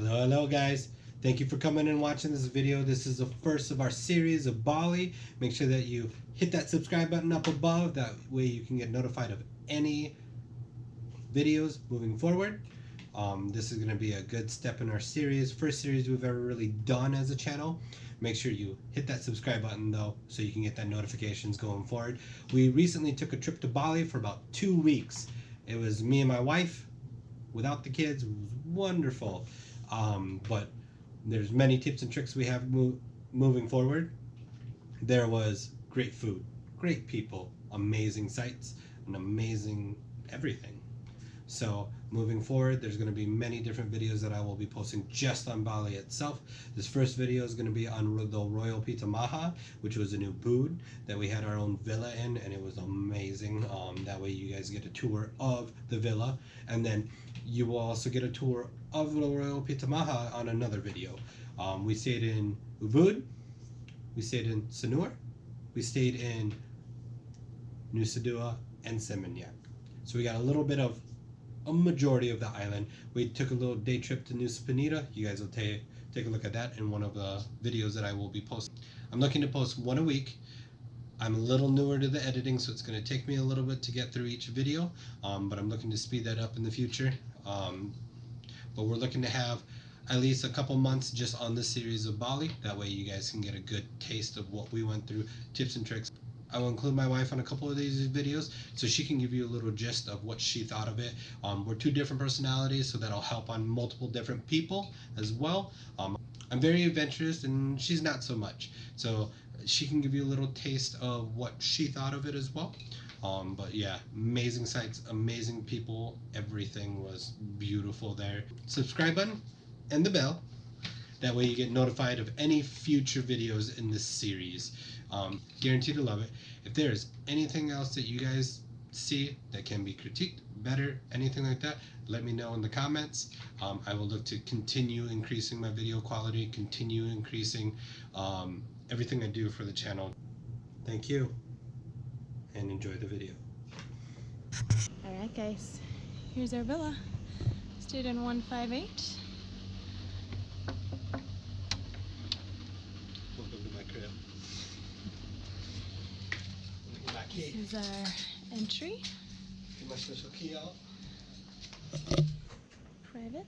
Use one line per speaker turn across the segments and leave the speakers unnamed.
Hello guys, thank you for coming and watching this video. This is the first of our series of Bali. Make sure that you hit that subscribe button up above, that way you can get notified of any videos moving forward. This is going to be a good step in our series, first series we've ever really done as a channel. Make sure you hit that subscribe button though, so you can get that notifications going forward. We recently took a trip to Bali for about 2 weeks. It was me and my wife without the kids. It was wonderful. But there's many tips and tricks we have moving forward. There was great food, great people, amazing sights, and amazing everything. So moving forward, there's going to be many different videos that I will be posting just on Bali itself. This first video is going to be on the Royal Pita Maha, which was a new boot that we had our own villa in, and it was amazing. That way you guys get a tour of the villa, and then you will also get a tour of the Royal Pita Maha on another video. We stayed in Ubud, we stayed in Sanur, we stayed in Nusa Dua and Seminyak. So we got a little bit of a majority of the island. We took a little day trip to Nusa Penida. You guys will take a look at that in one of the videos that I will be posting. I'm looking to post one a week. I'm a little newer to the editing, so it's going to take me a little bit to get through each video, but I'm looking to speed that up in the future. But we're looking to have at least a couple months just on this series of Bali. That way you guys can get a good taste of what we went through, tips and tricks. I will include my wife on a couple of these videos so she can give you a little gist of what she thought of it. We're two different personalities, so that'll help on multiple different people as well. I'm very adventurous and she's not so much, so she can give you a little taste of what she thought of it as well. But yeah, amazing sights, amazing people, everything was beautiful there. Subscribe button and the bell. That way you get notified of any future videos in this series. Guaranteed to love it. If there's anything else that you guys see that can be critiqued, better, anything like that, let me know in the comments. I will look to continue increasing my video quality, continue increasing everything I do for the channel. Thank you, and enjoy the video.
Alright guys, here's our villa. Stayed in 158.
Welcome to my crib.
This is our entry.
Get my special key out.
Private.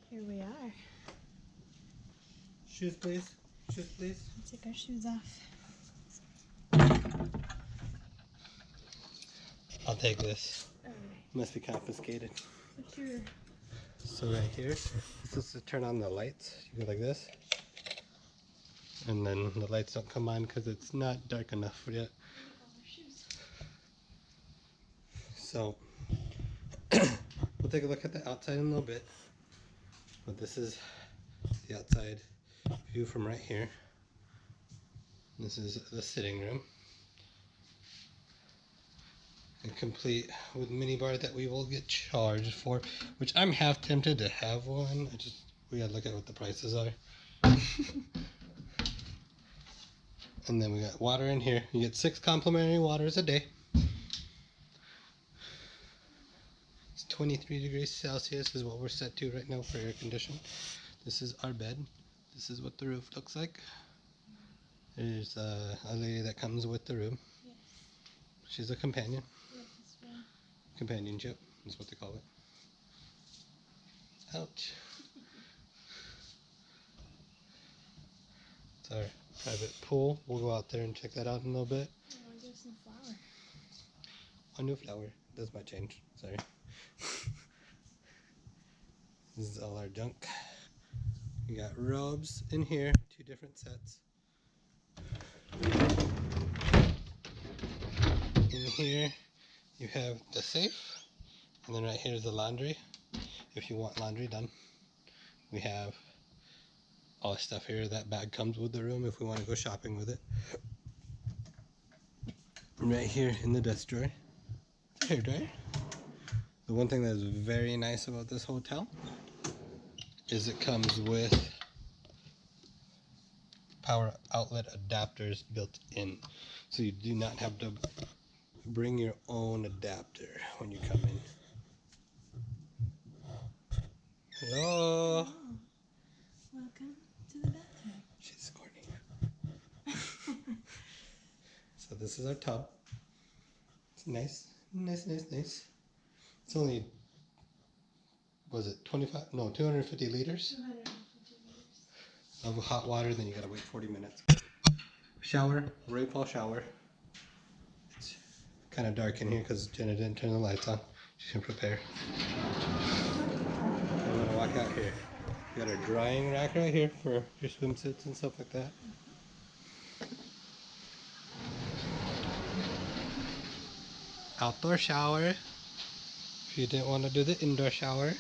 Here we are.
Shoes please. Shoes please.
Let's take our shoes off.
I'll take this.
Alright.
Must be confiscated.
What's your...
So right here, this is to turn on the lights. You go like this, and then the lights don't come on because it's not dark enough yet. So we'll take a look at the outside in a little bit. But this is the outside view from right here. This is the sitting room. And complete with minibar that we will get charged for, which I'm half tempted to have one. We gotta look at what the prices are. And then we got water in here. You get 6 complimentary waters a day. It's 23 degrees Celsius is what we're set to right now for air conditioning. This is our bed. This is what the roof looks like. There's a lady that comes with the room.
Yes.
She's a companion.
Yes,
Companionship is what they call it. Ouch. It's our private pool. We'll go out there and check that out in a little bit.
I want to get some flour.
A new flower. This might change. Sorry. This is all our junk. We got robes in here, 2 different sets. In here you have the safe, and then right here is the laundry if you want laundry done. We have all the stuff here. That bag comes with the room if we want to go shopping with it. Right here in the desk drawer, hair dryer. The one thing that is very nice about this hotel is it comes with power outlet adapters built in, so you do not have to bring your own adapter when you come in. Hello.
Oh, welcome to the bathroom.
She's squirting. So this is our tub. It's nice. It's only, was it 25? No, 250 liters
250 liters.
of hot water. Then you gotta wait 40 minutes. Shower, rainfall shower. It's kind of dark in here because Jenna didn't turn the lights on. She should prepare. I'm gonna walk out here. We got our drying rack right here for your swimsuits and stuff like that. Outdoor shower if you didn't want to do the indoor shower.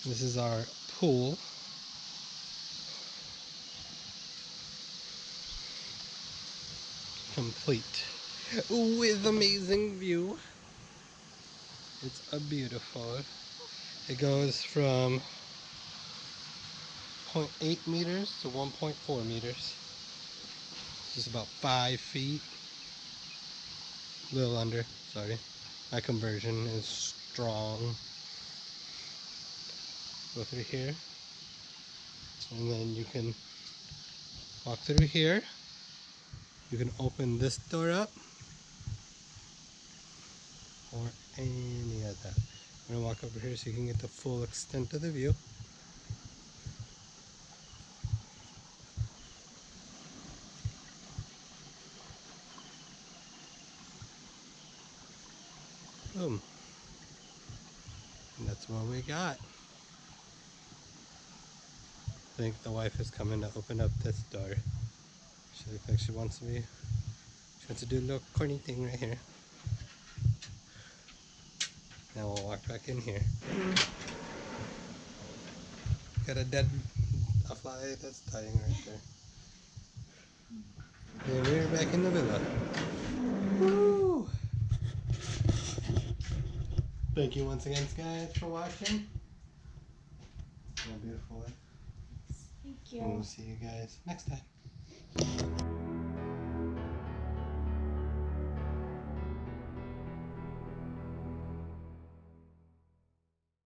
This is our pool. Complete with amazing view. It's a beautiful. It goes from 0.8 meters to 1.4 meters. Just about 5 feet. A little under, sorry. My conversion is strong. Go through here. And then you can walk through here. You can open this door up. Or any of that. I'm going to walk over here so you can get the full extent of the view. Boom. And that's what we got. I think the wife is coming to open up this door. She looks like she wants to do a little corny thing right here. Now we'll walk back in here. Got a fly that's dying right there. And we're back in the villa. Woo! Thank you once again, guys, for watching. It's a beautiful life.
Thank you.
And we'll see you guys next time.